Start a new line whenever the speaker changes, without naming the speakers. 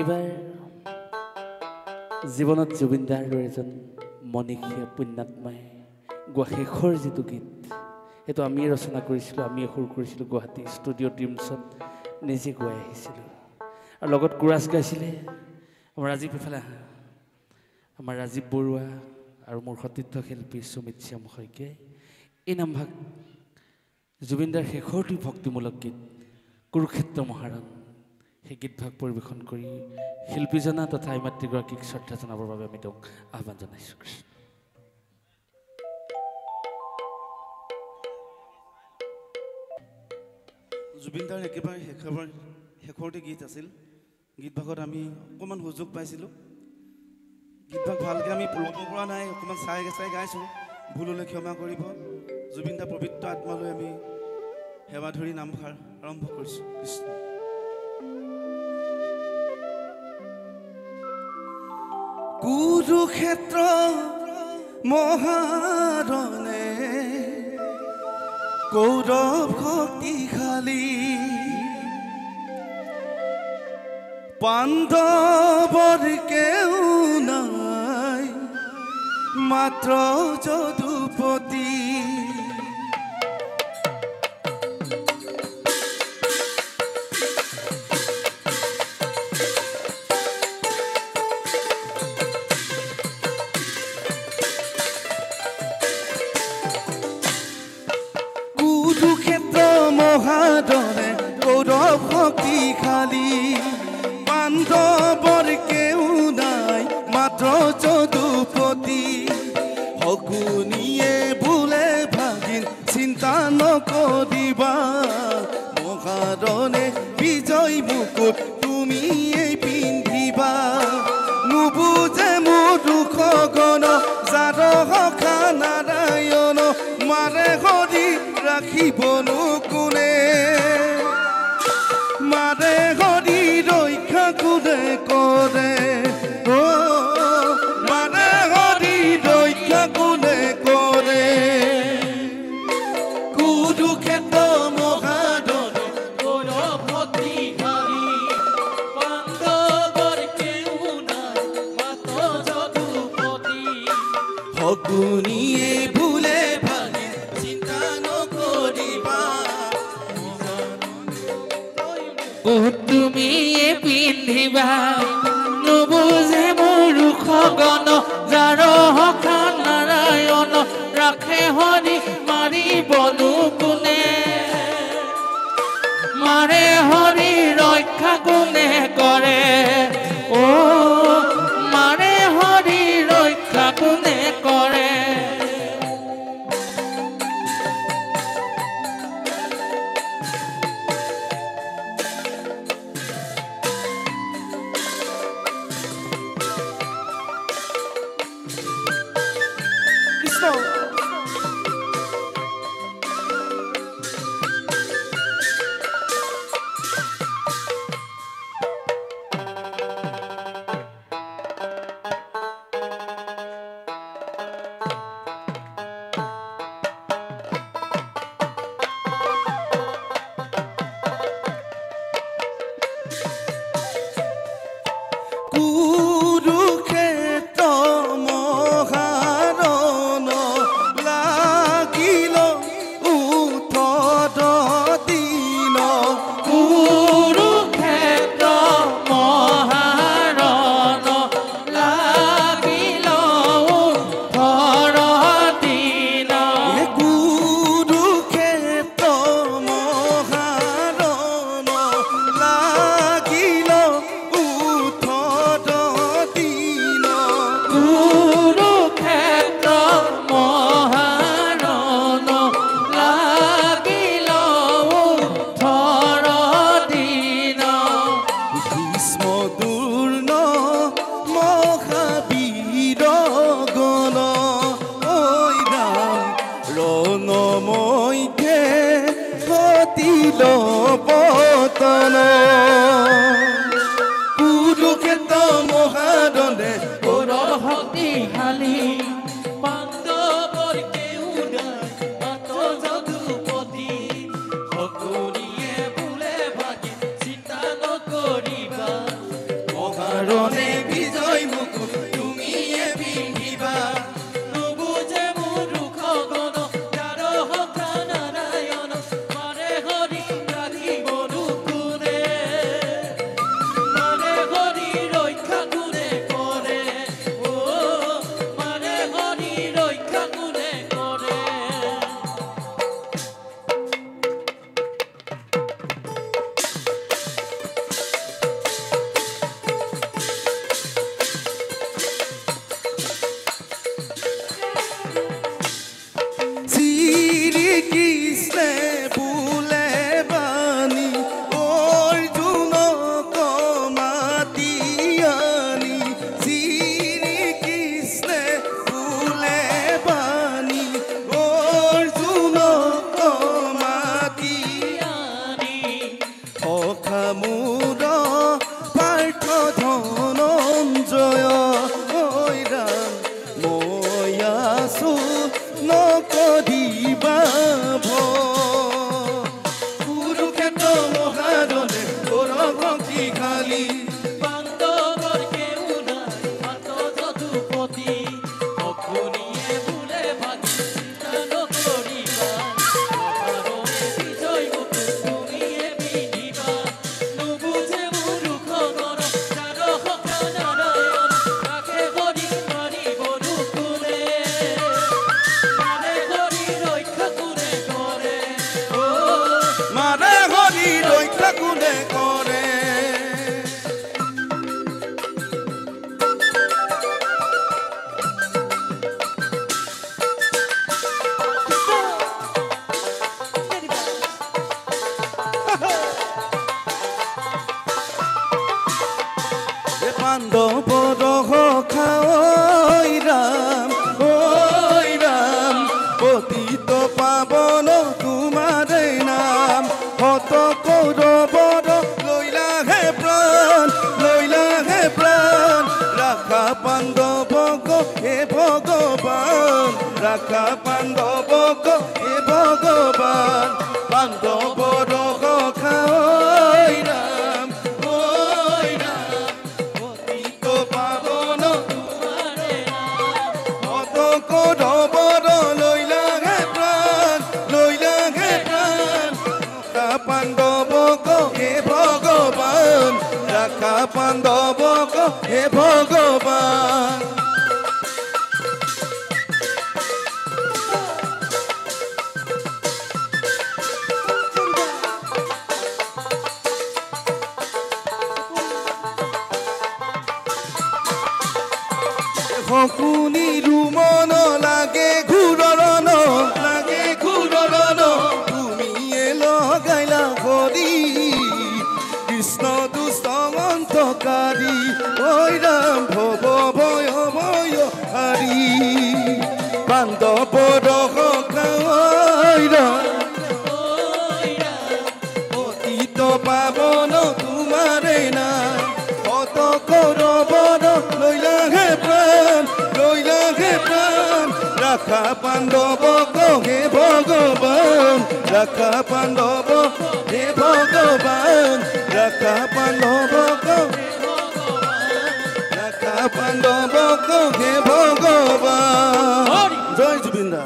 এইবাৰ জীৱনত জুবিনদাৰ দৰে এজন মনীষীয়া পুণ্যাত্মাই গোৱা শেষৰ যিটো গীত সেইটো আমি ৰচনা কৰিছিলোঁ, আমি সুৰ কৰিছিলোঁ গুৱাহাটী ষ্টুডিঅ' ড্ৰিমছত নিজে গাই আহিছিলোঁ। আৰু লগত কোৰাছ গাইছিলে আমাৰ ৰাজীৱ বৰুৱা আৰু মোৰ সতীৰ্থ শিল্পী সুমিত শ্যাম শইকীয়াই। এই নামভাগ জুবিনদাৰ শেষৰটি ভক্তিমূলক গীত কুৰুক্ষেত্ৰ মহাৰণ, সেই গীতভাগ পৰিৱেশন কৰি শিল্পীজনা তথা আই মাতৃগৰাকীক শ্ৰদ্ধা জনাবৰ বাবে আমি তেওঁক আহ্বান জনাইছোঁ। কৃষ্ণ।
জুবিনদাৰ একেবাৰে শেষৰটি গীত আছিল। গীতভাগত আমি অকণমান সুযোগ পাইছিলোঁ। গীতভাগ ভালকৈ আমি ল'ব পৰা নাই, অকণমান চাই গাইছোঁ। ভুল হ'লে ক্ষমা কৰিব। জুবিনদাৰ পবিত্ৰ আত্মালৈ আমি সেৱা ধৰি নামষাৰ আৰম্ভ কৰিছোঁ। কৃষ্ণ। কুৰুক্ষেত্ৰ মহাৰণে কৌৰৱ শক্তিশালী, পাণ্ডৱৰ কেও নাই মাত্ৰ যদুপতি। কুৰুক্ষেত্ৰ মহাৰণে কৌৰৱ শক্তিশালী, পাণ্ডৱৰ কেও নাই মাত্ৰ যদুপতি। শকুনিয়ে বোলে ভাগিন চিন্তা নকৰিবা, মহাৰণে বিজয় মুকুট তুমিয়ে পিন্ধিবা। নুবুজে মোৰ দুখ গণ যাৰ সখা নাৰায়ণ, মাৰে হৰি ৰাখিবনো কোনে, মাৰে হৰি ৰক্ষা কোনে কৰে। মাৰে হৰি ৰক্ষা কোনে কৰে। কুৰুক্ষেত্ৰ মহাৰণে
কৌৰৱ শক্তিশালী, পাণ্ডৱৰ কেও নাই মাত্ৰ যদুপতি।
শকুনিয়ে বোলে ভাগি চিন্তা নকৰিবা,
তুমিয়ে পিন্ধিবা। নুবুজে মোৰ দুখ গণ যাৰ সখা নাৰায়ণ, ৰাখে হৰি মাৰিবনো কোনে, মাৰে হৰি ৰক্ষা কোনে কৰে। অ মাৰে হৰি ৰক্ষা কোনে কৰে।
মাটি খালি
বান্ধৱৰ কেও নাই মাত যদুপতি অখুনিয়ে বোলে ভাগি চিন্তা নকৰিবা অভাৱৰে বিজয় মুকুট তুমিয়ে পিন্ধিবা নুবুজে মূৰ্খ নৰ যাৰ সখা নাৰায়ণ তাকে কৰি মাৰিব কোনে মানে কৰি ৰক্ষা কোনে কৰে
মাৰে হৰি ৰক্ষা কোনে কৰে পাণ্ডৱৰ সখা ঐ ৰাম পতিত পাৱন তোমাৰে নাম হত কৌৰৱৰ লৈলাহে প্ৰাণ ৰাখা পাণ্ডৱক হে ভগৱান ৰাখা পাণ্ডৱক হে ভগৱান পাণ্ডৱৰ সখা ঐ ৰাম পতিত পাৱন
তোমাৰে
হত কৌৰৱৰ লৈলাহে প্ৰাণ ৰাখা পাণ্ডৱক হে ভগৱান ৰাখা পাণ্ডৱক হে ভগৱান শকুনিৰো মন লাগে ঘূৰণ তুমিয়ে লগাইলা হৰি কৃষ্ণ দুষ্ট অন্তকাৰী ঐ ৰাম ভৱ ভয় ভয় হাৰি পাণ্ডৱৰ সখা ঐ ৰাম পতিত পাৱন তোমাৰে নাম হত কৌৰৱৰ লৈলাহে প্ৰাণ ৰাখা পাণ্ডৱক হে ভগৱান ৰাখা পাণ্ডৱক হে ভগৱান ৰাখা পাণ্ডৱক হে ভগৱান জয় জুবিন দা